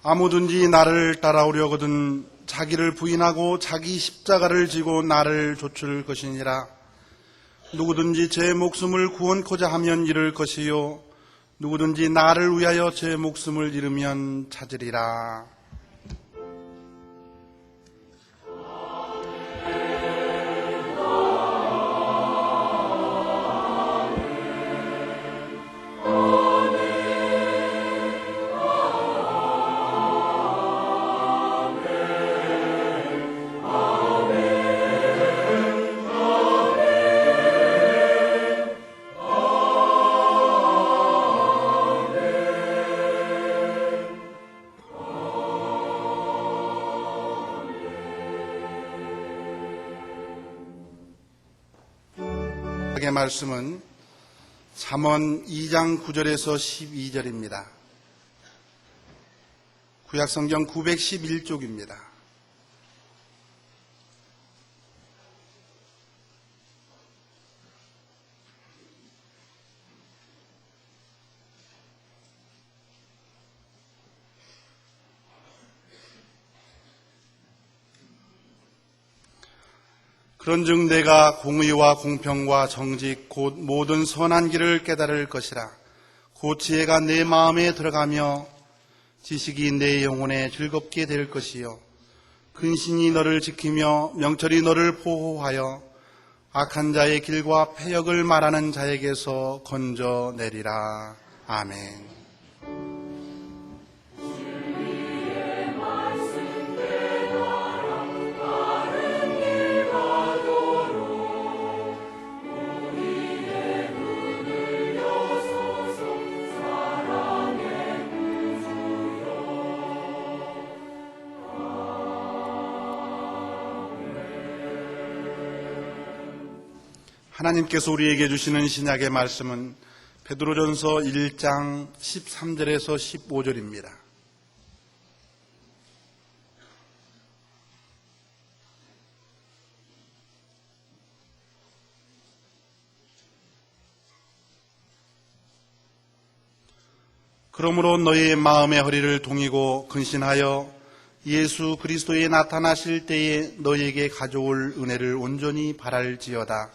아무든지 나를 따라오려거든 자기를 부인하고 자기 십자가를 지고 나를 좇을 것이니라. 누구든지 제 목숨을 구원코자 하면 잃을 것이요 누구든지 나를 위하여 제 목숨을 잃으면 찾으리라. 의 말씀은 잠언 2장 9절에서 12절입니다. 구약성경 911쪽입니다. 그런즉 내가 공의와 공평과 정직 곧 모든 선한 길을 깨달을 것이라. 곧 지혜가 내 마음에 들어가며 지식이 내 영혼에 즐겁게 될 것이요 근신이 너를 지키며 명철이 너를 보호하여 악한 자의 길과 패역을 말하는 자에게서 건져내리라. 아멘. 하나님께서 우리에게 주시는 신약의 말씀은 베드로전서 1장 13절에서 15절입니다. 그러므로 너희의 마음의 허리를 동이고 근신하여 예수 그리스도에 나타나실 때에 너희에게 가져올 은혜를 온전히 바랄지어다.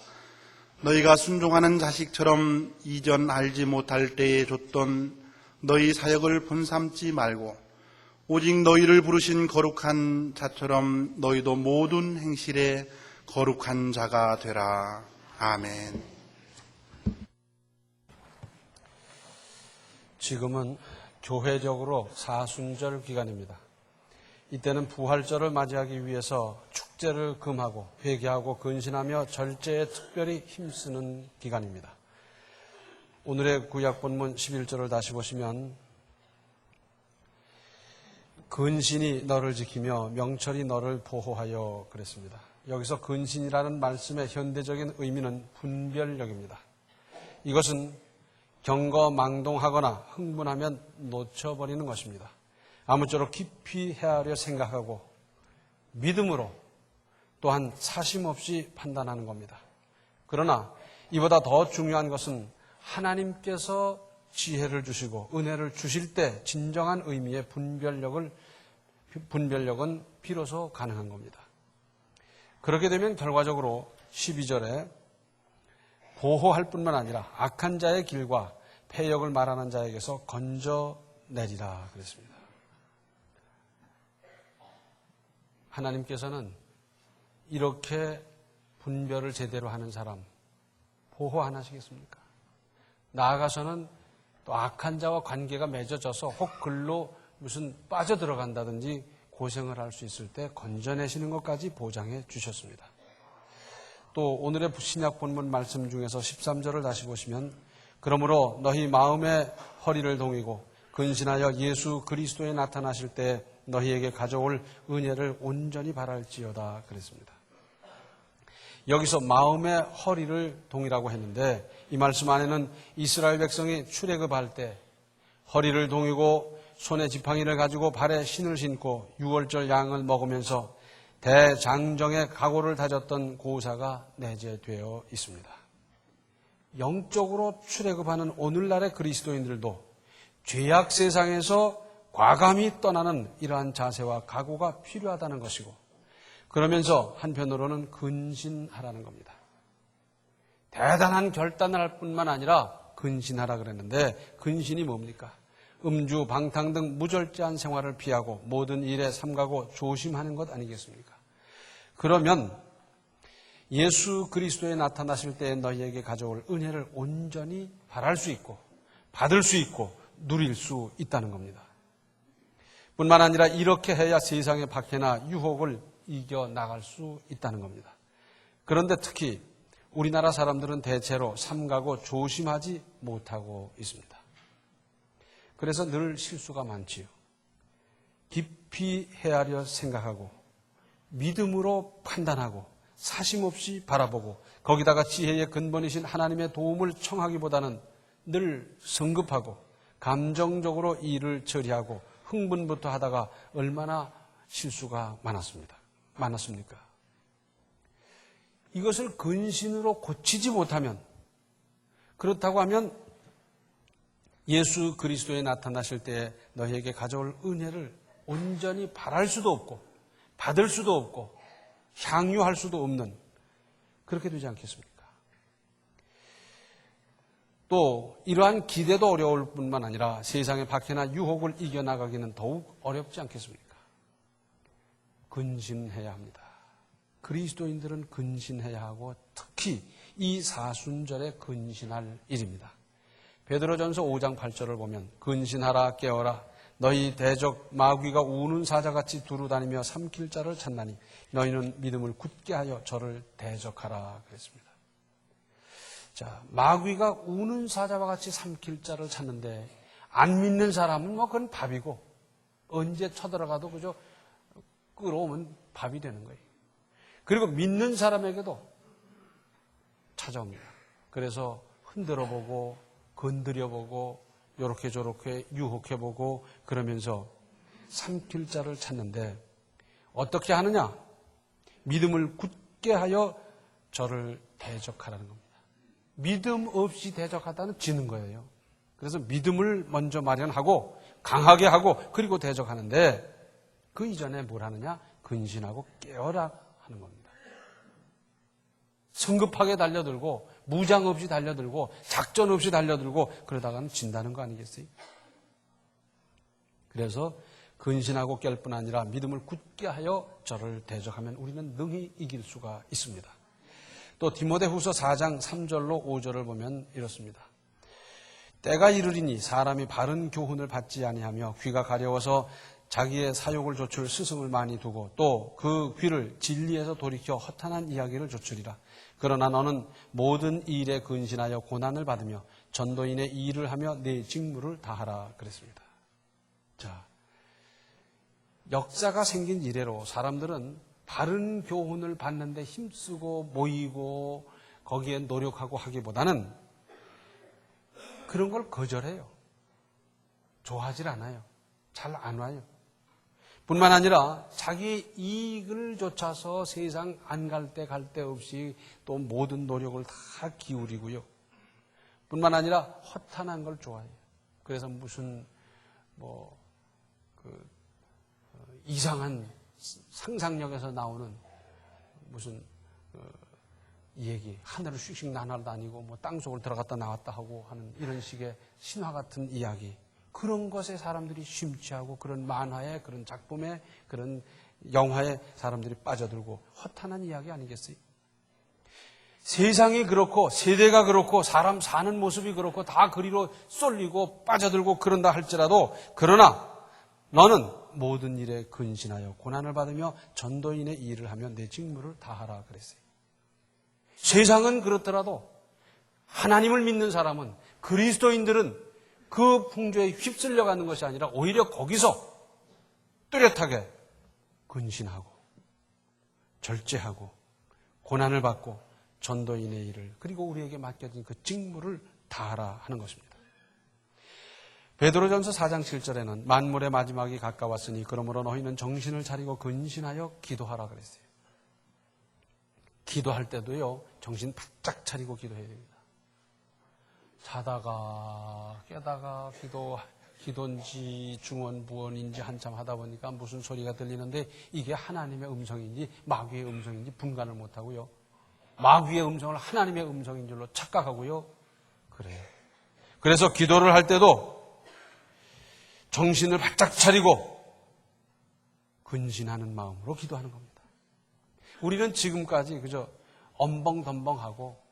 너희가 순종하는 자식처럼 이전 알지 못할 때에 줬던 너희 사역을 본삼지 말고 오직 너희를 부르신 거룩한 자처럼 너희도 모든 행실에 거룩한 자가 되라. 아멘. 지금은 교회적으로 사순절 기간입니다. 이때는 부활절을 맞이하기 위해서 축제를 금하고 회개하고 근신하며 절제에 특별히 힘쓰는 기간입니다. 오늘의 구약 본문 11절을 다시 보시면 근신이 너를 지키며 명철이 너를 보호하여 그랬습니다. 여기서 근신이라는 말씀의 현대적인 의미는 분별력입니다. 이것은 경거망동하거나 흥분하면 놓쳐버리는 것입니다. 아무쪼록 깊이 헤아려 생각하고 믿음으로 또한 사심 없이 판단하는 겁니다. 그러나 이보다 더 중요한 것은 하나님께서 지혜를 주시고 은혜를 주실 때 진정한 의미의 분별력은 비로소 가능한 겁니다. 그렇게 되면 결과적으로 12절에 보호할 뿐만 아니라 악한 자의 길과 패역을 말하는 자에게서 건져내리라 그랬습니다. 하나님께서는 이렇게 분별을 제대로 하는 사람 보호 안 하시겠습니까? 나아가서는 또 악한 자와 관계가 맺어져서 혹 글로 무슨 빠져들어간다든지 고생을 할 수 있을 때 건져내시는 것까지 보장해 주셨습니다. 또 오늘의 신약 본문 말씀 중에서 13절을 다시 보시면 그러므로 너희 마음의 허리를 동이고 근신하여 예수 그리스도에 나타나실 때 너희에게 가져올 은혜를 온전히 바랄지어다 그랬습니다. 여기서 마음의 허리를 동이라고 했는데 이 말씀 안에는 이스라엘 백성이 출애굽할 때 허리를 동이고 손에 지팡이를 가지고 발에 신을 신고 유월절 양을 먹으면서 대장정의 각오를 다졌던 고사가 내재되어 있습니다. 영적으로 출애굽하는 오늘날의 그리스도인들도 죄악 세상에서 과감히 떠나는 이러한 자세와 각오가 필요하다는 것이고, 그러면서 한편으로는 근신하라는 겁니다. 대단한 결단을 할 뿐만 아니라 근신하라 그랬는데, 근신이 뭡니까? 음주, 방탕 등 무절제한 생활을 피하고 모든 일에 삼가고 조심하는 것 아니겠습니까? 그러면 예수 그리스도에 나타나실 때에 너희에게 가져올 은혜를 온전히 바랄 수 있고 받을 수 있고 누릴 수 있다는 겁니다. 뿐만 아니라 이렇게 해야 세상의 박해나 유혹을 이겨나갈 수 있다는 겁니다. 그런데 특히 우리나라 사람들은 대체로 삼가고 조심하지 못하고 있습니다. 그래서 늘 실수가 많지요. 깊이 헤아려 생각하고 믿음으로 판단하고 사심 없이 바라보고 거기다가 지혜의 근본이신 하나님의 도움을 청하기보다는 늘 성급하고 감정적으로 일을 처리하고 흥분부터 하다가 얼마나 실수가 많았습니까? 이것을 근신으로 고치지 못하면, 그렇다고 하면 예수 그리스도에 나타나실 때에 너희에게 가져올 은혜를 온전히 바랄 수도 없고 받을 수도 없고 향유할 수도 없는, 그렇게 되지 않겠습니까? 또 이러한 기대도 어려울 뿐만 아니라 세상의 박해나 유혹을 이겨나가기는 더욱 어렵지 않겠습니까? 근신해야 합니다. 그리스도인들은 근신해야 하고 특히 이 사순절에 근신할 일입니다. 베드로전서 5장 8절을 보면 근신하라 깨어라 너희 대적 마귀가 우는 사자같이 두루다니며 삼킬 자를 찾나니 너희는 믿음을 굳게 하여 저를 대적하라 그랬습니다. 자, 마귀가 우는 사자와 같이 삼킬 자를 찾는데 안 믿는 사람은 그건 밥이고 언제 쳐들어가도 그저 끌어오면 밥이 되는 거예요. 그리고 믿는 사람에게도 찾아옵니다. 그래서 흔들어보고 건드려보고 요렇게 저렇게 유혹해보고 그러면서 삼킬 자를 찾는데 어떻게 하느냐? 믿음을 굳게 하여 저를 대적하라는 겁니다. 믿음 없이 대적하다는 지는 거예요. 그래서 믿음을 먼저 마련하고 강하게 하고 그리고 대적하는데 그 이전에 뭘 하느냐? 근신하고 깨어라 하는 겁니다. 성급하게 달려들고 무장 없이 달려들고 작전 없이 달려들고 그러다가는 진다는 거 아니겠어요? 그래서 근신하고 깰 뿐 아니라 믿음을 굳게 하여 저를 대적하면 우리는 능히 이길 수가 있습니다. 또 디모데후서 4장 3절로 5절을 보면 이렇습니다. 때가 이르리니 사람이 바른 교훈을 받지 아니하며 귀가 가려워서 자기의 사욕을 좇을 스승을 많이 두고 또 그 귀를 진리에서 돌이켜 허탄한 이야기를 좇으리라. 그러나 너는 모든 일에 근신하여 고난을 받으며 전도인의 일을 하며 내 직무를 다하라 그랬습니다. 자, 역사가 생긴 이래로 사람들은 바른 교훈을 받는데 힘쓰고 모이고 거기에 노력하고 하기보다는 그런 걸 거절해요. 좋아하질 않아요. 잘 안 와요. 뿐만 아니라 자기 이익을 쫓아서 세상 안 갈 데 갈 데 없이 또 모든 노력을 다 기울이고요. 뿐만 아니라 허탄한 걸 좋아해요. 그래서 무슨 이상한 상상력에서 나오는 무슨 얘기, 하늘을 슉슉 날아다니고 땅속을 들어갔다 나왔다 하고 하는 이런 식의 신화 같은 이야기, 그런 것에 사람들이 심취하고 그런 만화에 그런 작품에 그런 영화에 사람들이 빠져들고 허탄한 이야기 아니겠어요? 세상이 그렇고 세대가 그렇고 사람 사는 모습이 그렇고 다 그리로 쏠리고 빠져들고 그런다 할지라도 그러나 너는 모든 일에 근신하여 고난을 받으며 전도인의 일을 하며 내 직무를 다하라 그랬어요. 세상은 그렇더라도 하나님을 믿는 사람은, 그리스도인들은 그 풍조에 휩쓸려 가는 것이 아니라 오히려 거기서 뚜렷하게 근신하고 절제하고 고난을 받고 전도인의 일을, 그리고 우리에게 맡겨진 그 직무를 다하라 하는 것입니다. 베드로전서 4장 7절에는 만물의 마지막이 가까웠으니 그러므로 너희는 정신을 차리고 근신하여 기도하라 그랬어요. 기도할 때도요, 정신 바짝 차리고 기도해야 됩니다. 자다가 깨다가 기도인지 중언부언인지 한참 하다 보니까 무슨 소리가 들리는데 이게 하나님의 음성인지 마귀의 음성인지 분간을 못하고요. 마귀의 음성을 하나님의 음성인 줄로 착각하고요. 그래요. 그래서 기도를 할 때도 정신을 바짝 차리고 근신하는 마음으로 기도하는 겁니다. 우리는 지금까지 그저 엄벙덤벙하고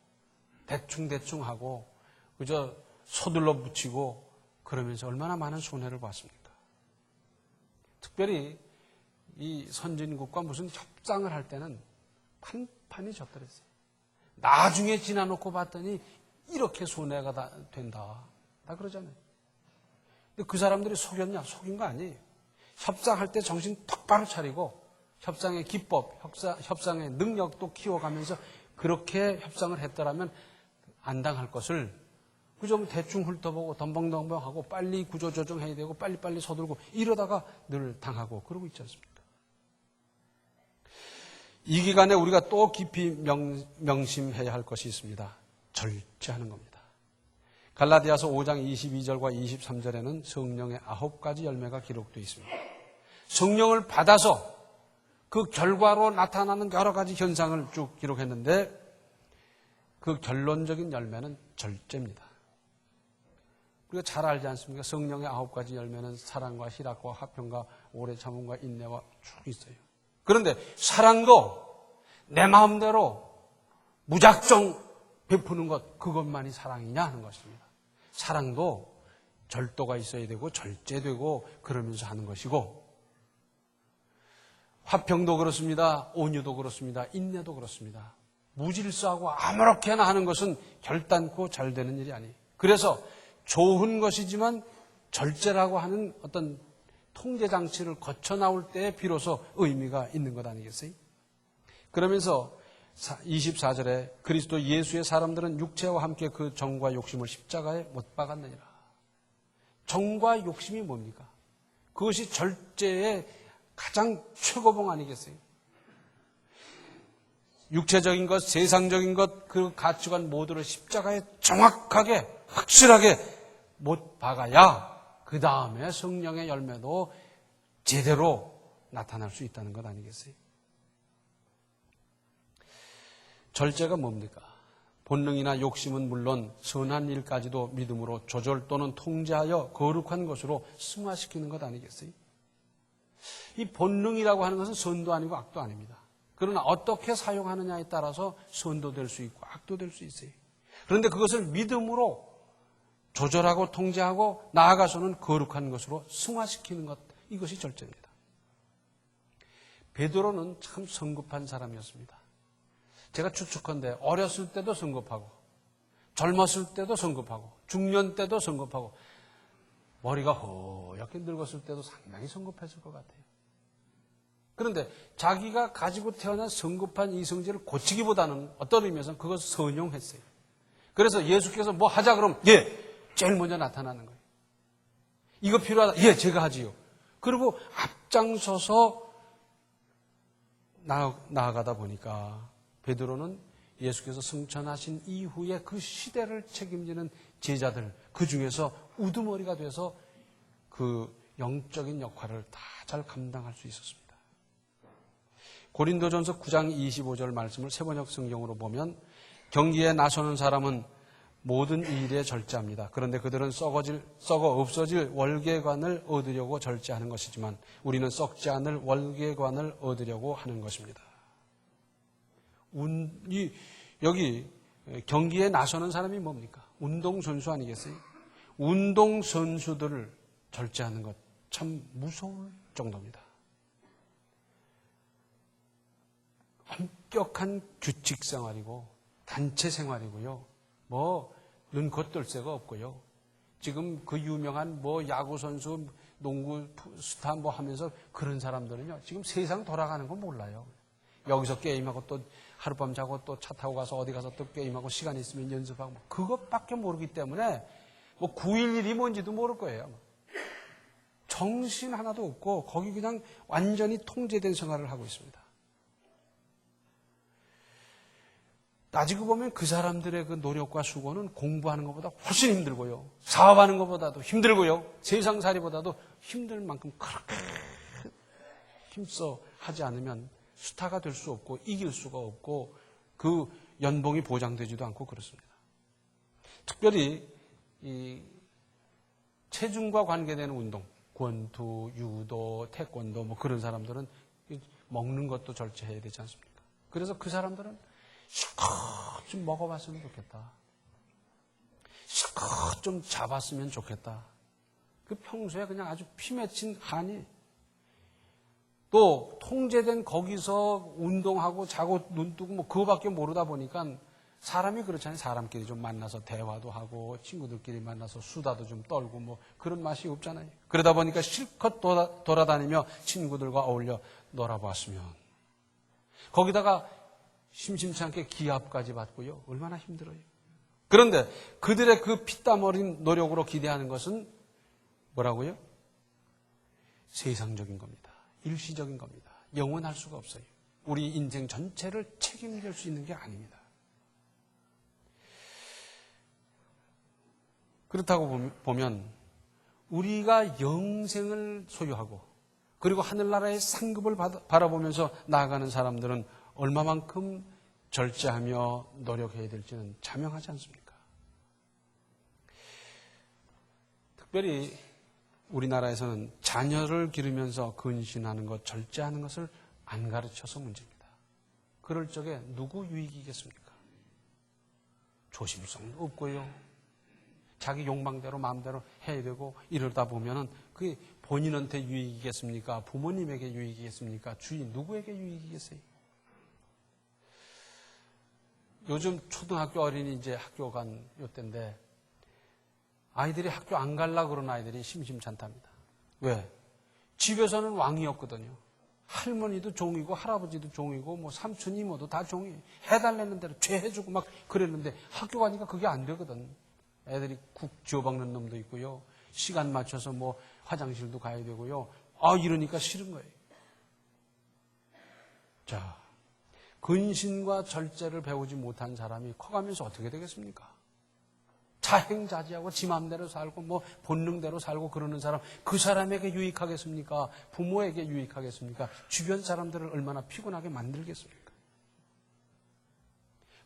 대충대충하고 그저 서둘러 붙이고 그러면서 얼마나 많은 손해를 봤습니까? 특별히 이 선진국과 무슨 협상을 할 때는 판판이 졌더랬어요. 나중에 지나놓고 봤더니 이렇게 손해가 된다. 다 그러잖아요. 근데 그 사람들이 속였냐? 속인 거 아니에요. 협상할 때 정신 똑바로 차리고 협상의 기법, 협상의 능력도 키워가면서 그렇게 협상을 했더라면 안 당할 것을 그저 대충 훑어보고 덤벙덤벙하고 빨리 구조조정해야 되고 빨리빨리 서둘고 이러다가 늘 당하고 그러고 있지 않습니까? 이 기간에 우리가 또 깊이 명심해야 할 것이 있습니다. 절제하는 겁니다. 갈라디아서 5장 22절과 23절에는 성령의 9가지 열매가 기록되어 있습니다. 성령을 받아서 그 결과로 나타나는 여러 가지 현상을 쭉 기록했는데 그 결론적인 열매는 절제입니다. 우리가 잘 알지 않습니까? 성령의 9가지 열매는 사랑과 희락과 화평과 오래 참음과 인내와 쭉 있어요. 그런데 사랑도 내 마음대로 무작정 베푸는 것, 그것만이 사랑이냐 하는 것입니다. 사랑도 절도가 있어야 되고 절제되고 그러면서 하는 것이고 화평도 그렇습니다. 온유도 그렇습니다. 인내도 그렇습니다. 무질서하고 아무렇게나 하는 것은 결단코 잘 되는 일이 아니에요. 그래서 좋은 것이지만 절제라고 하는 어떤 통제 장치를 거쳐 나올 때 비로소 의미가 있는 것 아니겠어요? 그러면서 24절에 그리스도 예수의 사람들은 육체와 함께 그 정과 욕심을 십자가에 못 박았느니라. 정과 욕심이 뭡니까? 그것이 절제의 가장 최고봉 아니겠어요? 육체적인 것, 세상적인 것, 그 가치관 모두를 십자가에 정확하게, 확실하게 못 박아야 그 다음에 성령의 열매도 제대로 나타날 수 있다는 것 아니겠어요? 절제가 뭡니까? 본능이나 욕심은 물론 선한 일까지도 믿음으로 조절 또는 통제하여 거룩한 것으로 승화시키는 것 아니겠어요? 이 본능이라고 하는 것은 선도 아니고 악도 아닙니다. 그러나 어떻게 사용하느냐에 따라서 선도 될 수 있고 악도 될 수 있어요. 그런데 그것을 믿음으로 조절하고 통제하고 나아가서는 거룩한 것으로 승화시키는 것, 이것이 절제입니다. 베드로는 참 성급한 사람이었습니다. 제가 추측컨대 어렸을 때도 성급하고 젊었을 때도 성급하고 중년 때도 성급하고 머리가 허옇게 늙었을 때도 상당히 성급했을 것 같아요. 그런데 자기가 가지고 태어난 성급한 이성질을 고치기보다는 어떤 의미에서는 그것을 선용했어요. 그래서 예수께서 뭐 하자 그러면 제일 먼저 나타나는 거예요. 이거 필요하다. 제가 하지요. 그리고 앞장서서 나아가다 보니까 베드로는 예수께서 승천하신 이후에 그 시대를 책임지는 제자들 그 중에서 우두머리가 돼서 그 영적인 역할을 다 잘 감당할 수 있었습니다. 고린도전서 9장 25절 말씀을 세번역 성경으로 보면 경기에 나서는 사람은 모든 일에 절제합니다. 그런데 그들은 썩어 없어질 월계관을 얻으려고 절제하는 것이지만 우리는 썩지 않을 월계관을 얻으려고 하는 것입니다. 여기 경기에 나서는 사람이 뭡니까? 운동선수 아니겠어요? 운동선수들을 절제하는 것 참 무서울 정도입니다. 엄격한 규칙 생활이고 단체 생활이고요. 눈코 뜰 새가 없고요. 지금 그 유명한 야구선수, 농구 스타 하면서 그런 사람들은요. 지금 세상 돌아가는 건 몰라요. 여기서 게임하고 또 하룻밤 자고 또 차 타고 가서 어디 가서 또 게임하고 시간 있으면 연습하고 그것밖에 모르기 때문에 9.11이 뭔지도 모를 거예요. 정신 하나도 없고 거기 그냥 완전히 통제된 생활을 하고 있습니다. 따지고 보면 그 사람들의 그 노력과 수고는 공부하는 것보다 훨씬 힘들고요. 사업하는 것보다도 힘들고요. 세상살이보다도 힘들 만큼 그렇게 힘써 하지 않으면 스타가 될 수 없고 이길 수가 없고 그 연봉이 보장되지도 않고 그렇습니다. 특별히 이 체중과 관계되는 운동, 권투, 유도, 태권도 뭐 그런 사람들은 먹는 것도 절제해야 되지 않습니까? 그래서 그 사람들은 실컷 좀 먹어봤으면 좋겠다. 실컷 좀 잡았으면 좋겠다. 그 평소에 그냥 아주 피 맺힌 한이 또 통제된 거기서 운동하고 자고 눈 뜨고 뭐 그거밖에 모르다 보니까 사람이 그렇잖아요. 사람끼리 좀 만나서 대화도 하고 친구들끼리 만나서 수다도 좀 떨고 뭐 그런 맛이 없잖아요. 그러다 보니까 실컷 돌아다니며 친구들과 어울려 놀아보았으면 거기다가 심심치 않게 기합까지 받고요. 얼마나 힘들어요. 그런데 그들의 그 피땀 어린 노력으로 기대하는 것은 뭐라고요? 세상적인 겁니다. 일시적인 겁니다. 영원할 수가 없어요. 우리 인생 전체를 책임질 수 있는 게 아닙니다. 그렇다고 보면 우리가 영생을 소유하고 그리고 하늘나라의 상급을 바라보면서 나아가는 사람들은 얼마만큼 절제하며 노력해야 될지는 자명하지 않습니까? 특별히 우리나라에서는 자녀를 기르면서 근신하는 것, 절제하는 것을 안 가르쳐서 문제입니다. 그럴 적에 누구 유익이겠습니까? 조심성도 없고요. 자기 욕망대로 마음대로 해야 되고 이러다 보면은 그게 본인한테 유익이겠습니까? 부모님에게 유익이겠습니까? 주인 누구에게 유익이겠어요? 요즘 초등학교 어린이 이제 학교 간 요때인데 아이들이 학교 안 갈라 그런 아이들이 심심찮답니다. 왜? 집에서는 왕이었거든요. 할머니도 종이고 할아버지도 종이고 뭐 삼촌 이모도 다 종이. 해달라는 대로 죄해주고 막 그랬는데 학교 가니까 그게 안 되거든. 애들이 국 쥐어박는 놈도 있고요. 시간 맞춰서 뭐 화장실도 가야 되고요. 이러니까 싫은 거예요. 자, 근신과 절제를 배우지 못한 사람이 커가면서 어떻게 되겠습니까? 자행자지하고 지 맘대로 살고 뭐 본능대로 살고 그러는 사람, 그 사람에게 유익하겠습니까? 부모에게 유익하겠습니까? 주변 사람들을 얼마나 피곤하게 만들겠습니까?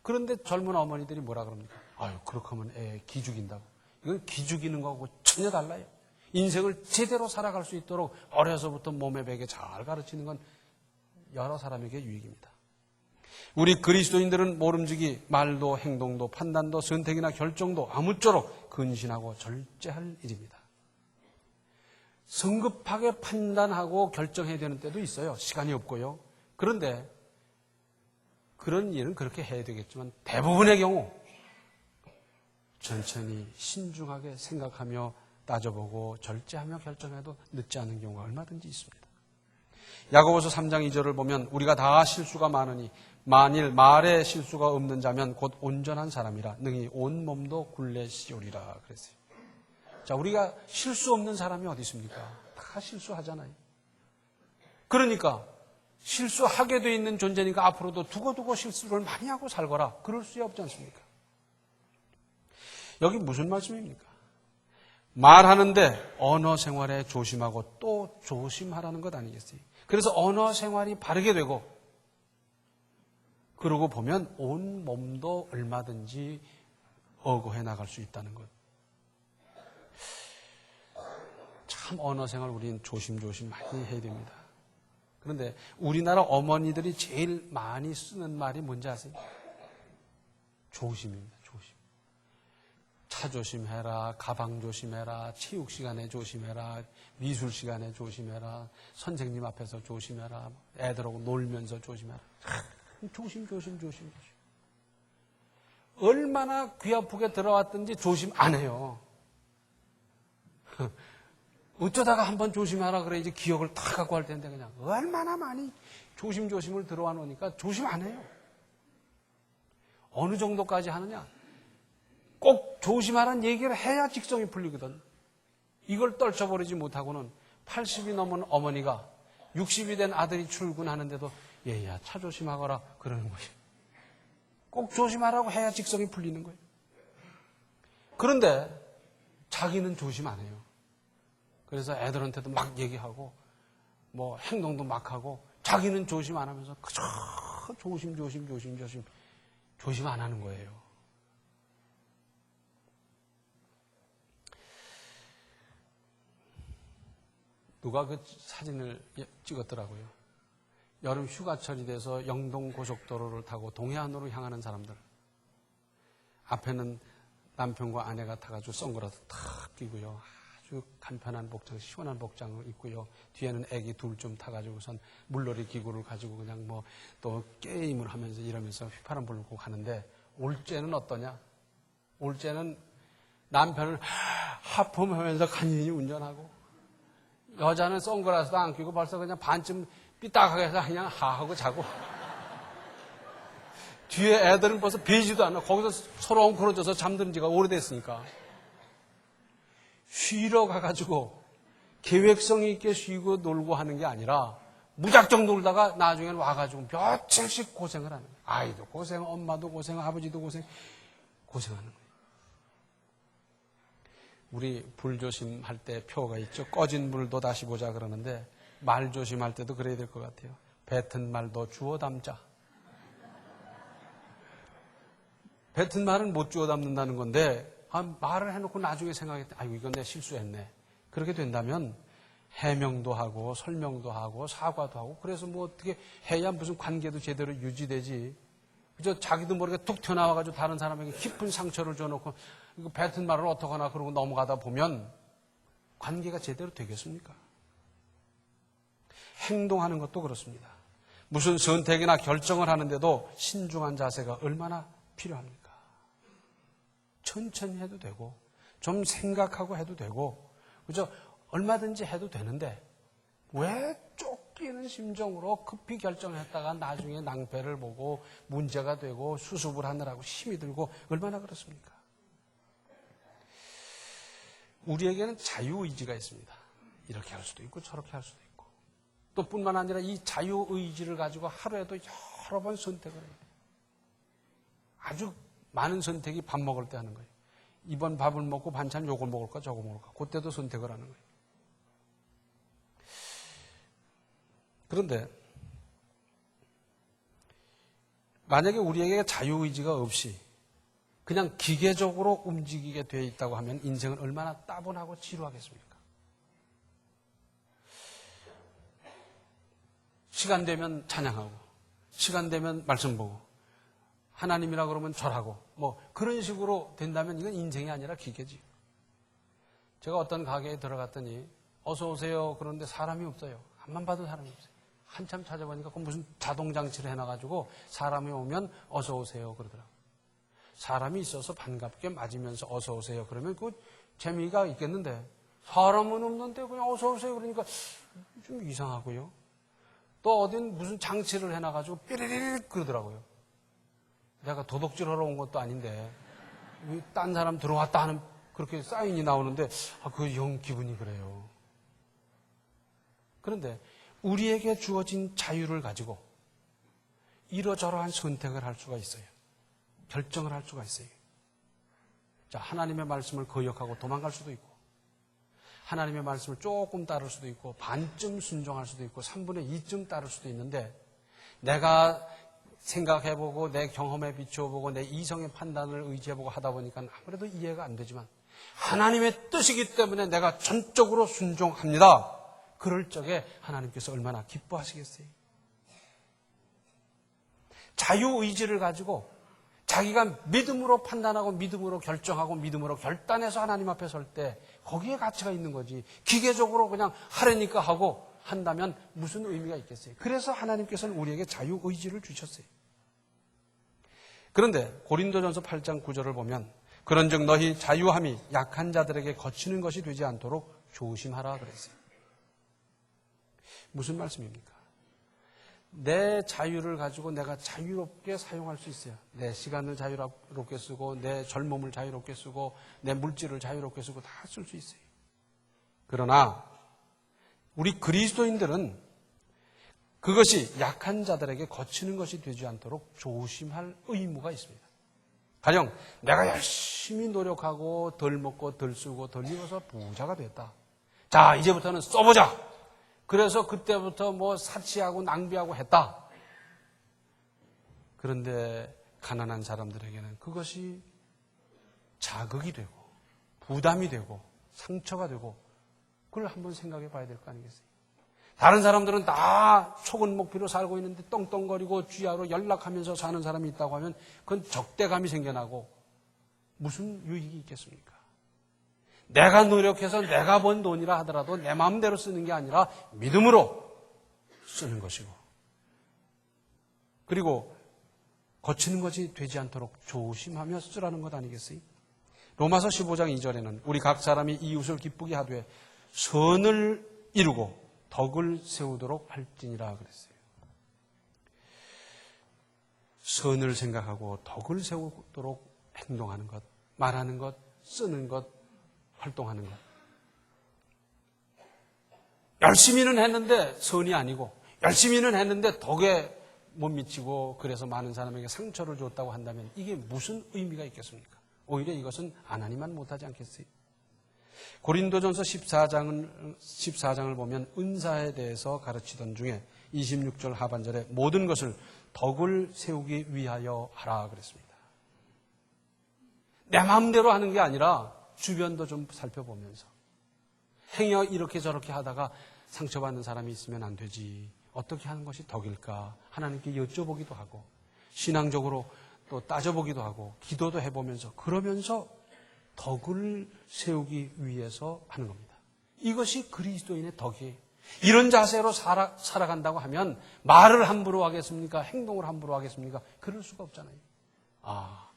그런데 젊은 어머니들이 뭐라 그럽니까? 그렇게 하면 애 기죽인다고. 이건 기죽이는 거하고 전혀 달라요. 인생을 제대로 살아갈 수 있도록 어려서부터 몸에 배게 잘 가르치는 건 여러 사람에게 유익입니다. 우리 그리스도인들은 모름지기 말도 행동도 판단도 선택이나 결정도 아무쪼록 근신하고 절제할 일입니다. 성급하게 판단하고 결정해야 되는 때도 있어요. 시간이 없고요. 그런데 그런 일은 그렇게 해야 되겠지만 대부분의 경우 천천히 신중하게 생각하며 따져보고 절제하며 결정해도 늦지 않은 경우가 얼마든지 있습니다. 야고보서 3장 2절을 보면 우리가 다 실수가 많으니 만일 말에 실수가 없는 자면 곧 온전한 사람이라 능히 온 몸도 굴레시오리라 그랬어요. 자, 우리가 실수 없는 사람이 어디 있습니까? 다 실수하잖아요. 그러니까 실수하게 돼 있는 존재니까 앞으로도 두고두고 실수를 많이 하고 살거라. 그럴 수 없지 않습니까? 여기 무슨 말씀입니까? 말하는데 언어 생활에 조심하고 또 조심하라는 것 아니겠어요? 그래서 언어 생활이 바르게 되고 그러고 보면 온 몸도 얼마든지 어거해 나갈 수 있다는 것. 참 언어 생활 우리는 조심조심 많이 해야 됩니다. 그런데 우리나라 어머니들이 제일 많이 쓰는 말이 뭔지 아세요? 조심입니다. 조심. 차 조심해라, 가방 조심해라, 체육 시간에 조심해라, 미술 시간에 조심해라, 선생님 앞에서 조심해라, 애들하고 놀면서 조심해라. 조심. 얼마나 귀 아프게 들어왔든지 조심 안 해요. 어쩌다가 한번 조심하라 그래 이제 기억을 다 갖고 할 텐데 그냥 얼마나 많이 조심을 들어와 놓으니까 조심 안 해요. 어느 정도까지 하느냐? 꼭 조심하라는 얘기를 해야 직성이 풀리거든. 이걸 떨쳐버리지 못하고는 80이 넘은 어머니가 60이 된 아들이 출근하는데도 얘야 차 조심하거라 그러는 거예요. 꼭 조심하라고 해야 직성이 풀리는 거예요. 그런데 자기는 조심 안 해요. 그래서 애들한테도 막 얘기하고 뭐 행동도 막 하고 자기는 조심 안 하면서 그저 조심 안 하는 거예요. 누가 그 사진을 찍었더라고요. 여름 휴가철이 돼서 영동 고속도로를 타고 동해안으로 향하는 사람들. 앞에는 남편과 아내가 타가지고 선글라스 탁 끼고요. 아주 간편한 복장, 시원한 복장을 입고요. 뒤에는 애기 둘 좀 타가지고선 물놀이 기구를 가지고 그냥 뭐 또 게임을 하면서 이러면서 휘파람 불고 가는데 올째는 어떠냐? 올째는 남편을 하품하면서 간신히 운전하고 여자는 선글라스도 안 끼고 벌써 그냥 반쯤 삐딱하게 해서 그냥 하하고 자고 뒤에 애들은 벌써 베지도 않아. 거기서 서로 엉클어져서 잠드는 지가 오래됐으니까. 쉬러 가가지고 계획성 있게 쉬고 놀고 하는 게 아니라 무작정 놀다가 나중에는 와가지고 며칠씩 고생을 하는 거예요. 아이도 고생, 엄마도 고생, 아버지도 고생하는 거예요. 우리 불 조심할 때 표가 있죠. 꺼진 불도 다시 보자 그러는데 말 조심할 때도 그래야 될 것 같아요. 뱉은 말도 주워 담자. 뱉은 말은 못 주워 담는다는 건데 말을 해놓고 나중에 생각했다. 아이고 이건 내가 실수했네. 그렇게 된다면 해명도 하고 설명도 하고 사과도 하고 그래서 뭐 어떻게 해야 무슨 관계도 제대로 유지되지. 그저 자기도 모르게 툭 튀어나와가지고 다른 사람에게 깊은 상처를 줘놓고 이거 뱉은 말을 어떡하나 그러고 넘어가다 보면 관계가 제대로 되겠습니까? 행동하는 것도 그렇습니다. 무슨 선택이나 결정을 하는데도 신중한 자세가 얼마나 필요합니까? 천천히 해도 되고 좀 생각하고 해도 되고 그죠? 얼마든지 해도 되는데 왜 쫓기는 심정으로 급히 결정했다가 나중에 낭패를 보고 문제가 되고 수습을 하느라고 힘이 들고 얼마나 그렇습니까? 우리에게는 자유의지가 있습니다. 이렇게 할 수도 있고 저렇게 할 수도 있고 또 뿐만 아니라 이 자유의지를 가지고 하루에도 여러 번 선택을 해요. 아주 많은 선택이 밥 먹을 때 하는 거예요. 이번 밥을 먹고 반찬 요걸 먹을까 저거 먹을까 그때도 선택을 하는 거예요. 그런데 만약에 우리에게 자유의지가 없이 그냥 기계적으로 움직이게 되어 있다고 하면 인생은 얼마나 따분하고 지루하겠습니까? 시간 되면 찬양하고 시간 되면 말씀 보고 하나님이라 그러면 절하고 뭐 그런 식으로 된다면 이건 인생이 아니라 기계지. 제가 어떤 가게에 들어갔더니 어서 오세요 그런데 사람이 없어요. 앞만 봐도 사람이 없어요. 한참 찾아보니까 그 무슨 자동장치를 해놔가지고 사람이 오면 어서 오세요 그러더라고요. 사람이 있어서 반갑게 맞으면서 어서 오세요 그러면 그 재미가 있겠는데 사람은 없는데 그냥 어서 오세요 그러니까 좀 이상하고요. 또 어딘 무슨 장치를 해놔가지고 삐리리리 그러더라고요. 내가 도둑질하러 온 것도 아닌데 딴 사람 들어왔다 하는 그렇게 사인이 나오는데 그 영 기분이 그래요. 그런데 우리에게 주어진 자유를 가지고 이러저러한 선택을 할 수가 있어요. 결정을 할 수가 있어요. 자, 하나님의 말씀을 거역하고 도망갈 수도 있고 하나님의 말씀을 조금 따를 수도 있고 반쯤 순종할 수도 있고 3분의 2쯤 따를 수도 있는데 내가 생각해보고 내 경험에 비추어보고 내 이성의 판단을 의지해보고 하다 보니까 아무래도 이해가 안 되지만 하나님의 뜻이기 때문에 내가 전적으로 순종합니다. 그럴 적에 하나님께서 얼마나 기뻐하시겠어요? 자유의지를 가지고 자기가 믿음으로 판단하고 믿음으로 결정하고 믿음으로 결단해서 하나님 앞에 설 때 거기에 가치가 있는 거지. 기계적으로 그냥 하려니까 하고 한다면 무슨 의미가 있겠어요? 그래서 하나님께서는 우리에게 자유의지를 주셨어요. 그런데 고린도전서 8장 9절을 보면 그런즉 너희 자유함이 약한 자들에게 거치는 것이 되지 않도록 조심하라 그랬어요. 무슨 말씀입니까? 내 자유를 가지고 내가 자유롭게 사용할 수 있어요. 내 시간을 자유롭게 쓰고 내 젊음을 자유롭게 쓰고 내 물질을 자유롭게 쓰고 다 쓸 수 있어요. 그러나 우리 그리스도인들은 그것이 약한 자들에게 거치는 것이 되지 않도록 조심할 의무가 있습니다. 가령 내가 열심히 노력하고 덜 먹고 덜 쓰고 덜 입어서 부자가 됐다. 자, 이제부터는 써보자. 그래서 그때부터 뭐 사치하고 낭비하고 했다. 그런데 가난한 사람들에게는 그것이 자극이 되고 부담이 되고 상처가 되고 그걸 한번 생각해 봐야 될 거 아니겠어요? 다른 사람들은 다 초근 목표로 살고 있는데 떵떵거리고 쥐하로 연락하면서 사는 사람이 있다고 하면 그건 적대감이 생겨나고 무슨 유익이 있겠습니까? 내가 노력해서 내가 번 돈이라 하더라도 내 마음대로 쓰는 게 아니라 믿음으로 쓰는 것이고 그리고 거치는 것이 되지 않도록 조심하며 쓰라는 것 아니겠어요? 로마서 15장 2절에는 우리 각 사람이 이웃을 기쁘게 하되 선을 이루고 덕을 세우도록 할지니라 그랬어요. 선을 생각하고 덕을 세우도록 행동하는 것, 말하는 것, 쓰는 것, 활동하는 것. 열심히는 했는데 선이 아니고 열심히는 했는데 덕에 못 미치고 그래서 많은 사람에게 상처를 줬다고 한다면 이게 무슨 의미가 있겠습니까? 오히려 이것은 하나님만 못하지 않겠어요? 고린도전서 14장을 보면 은사에 대해서 가르치던 중에 26절 하반절에 모든 것을 덕을 세우기 위하여 하라 그랬습니다. 내 마음대로 하는 게 아니라 주변도 좀 살펴보면서 행여 이렇게 저렇게 하다가 상처받는 사람이 있으면 안 되지. 어떻게 하는 것이 덕일까? 하나님께 여쭤보기도 하고 신앙적으로 또 따져보기도 하고 기도도 해보면서 그러면서 덕을 세우기 위해서 하는 겁니다. 이것이 그리스도인의 덕이에요. 이런 자세로 살아간다고 하면 말을 함부로 하겠습니까? 행동을 함부로 하겠습니까? 그럴 수가 없잖아요. 아,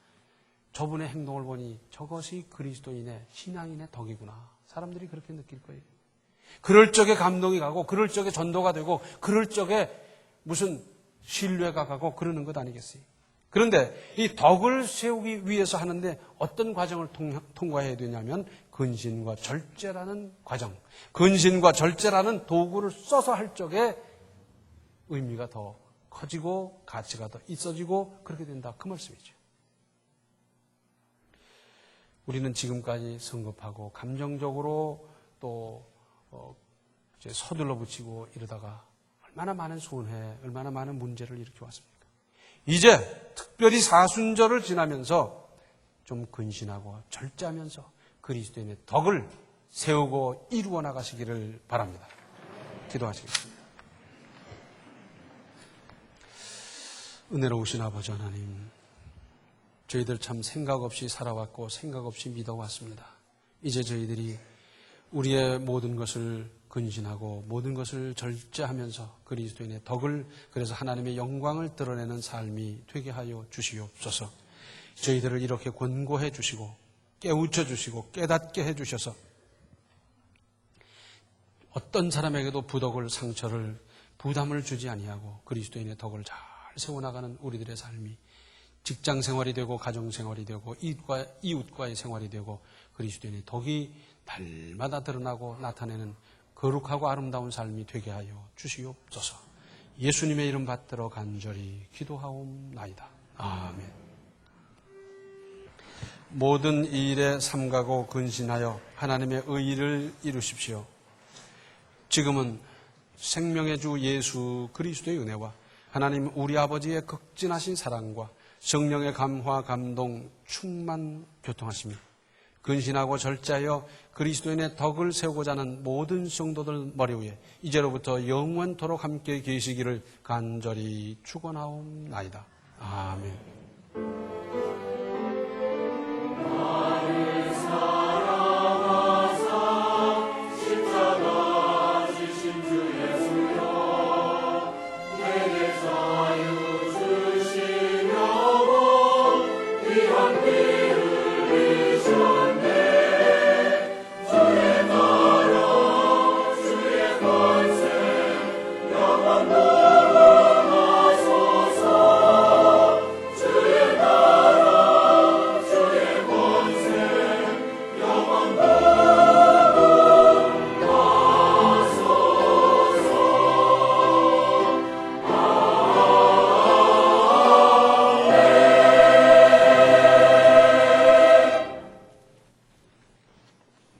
저분의 행동을 보니 저것이 그리스도인의 신앙인의 덕이구나. 사람들이 그렇게 느낄 거예요. 그럴 적에 감동이 가고 그럴 적에 전도가 되고 그럴 적에 무슨 신뢰가 가고 그러는 것 아니겠어요? 그런데 이 덕을 세우기 위해서 하는데 어떤 과정을 통과해야 되냐면 근신과 절제라는 과정, 근신과 절제라는 도구를 써서 할 적에 의미가 더 커지고 가치가 더 있어지고 그렇게 된다. 그 말씀이죠. 우리는 지금까지 성급하고 감정적으로 또 이제 서둘러 붙이고 이러다가 얼마나 많은 손해, 얼마나 많은 문제를 일으켜 왔습니까? 이제 특별히 사순절을 지나면서 좀 근신하고 절제하면서 그리스도인의 덕을 세우고 이루어 나가시기를 바랍니다. 기도하시겠습니다. 은혜로우신 아버지 하나님, 저희들 참 생각 없이 살아왔고 생각 없이 믿어왔습니다. 이제 저희들이 우리의 모든 것을 근신하고 모든 것을 절제하면서 그리스도인의 덕을 그래서 하나님의 영광을 드러내는 삶이 되게 하여 주시옵소서. 저희들을 이렇게 권고해 주시고 깨우쳐 주시고 깨닫게 해 주셔서 어떤 사람에게도 부덕을 상처를 부담을 주지 아니하고 그리스도인의 덕을 잘 세워나가는 우리들의 삶이 직장 생활이 되고 가정 생활이 되고 이웃과의 생활이 되고 그리스도인의 덕이 날마다 드러나고 나타내는 거룩하고 아름다운 삶이 되게 하여 주시옵소서. 예수님의 이름 받들어 간절히 기도하옵나이다. 아멘. 모든 일에 삼가고 근신하여 하나님의 의를 이루십시오. 지금은 생명의 주 예수 그리스도의 은혜와 하나님 우리 아버지의 극진하신 사랑과 성령의 감화 감동 충만 교통하시며 근신하고 절제하여 그리스도인의 덕을 세우고자 하는 모든 성도들 머리 위에 이제로부터 영원토록 함께 계시기를 간절히 축원하옵나이다. 아멘.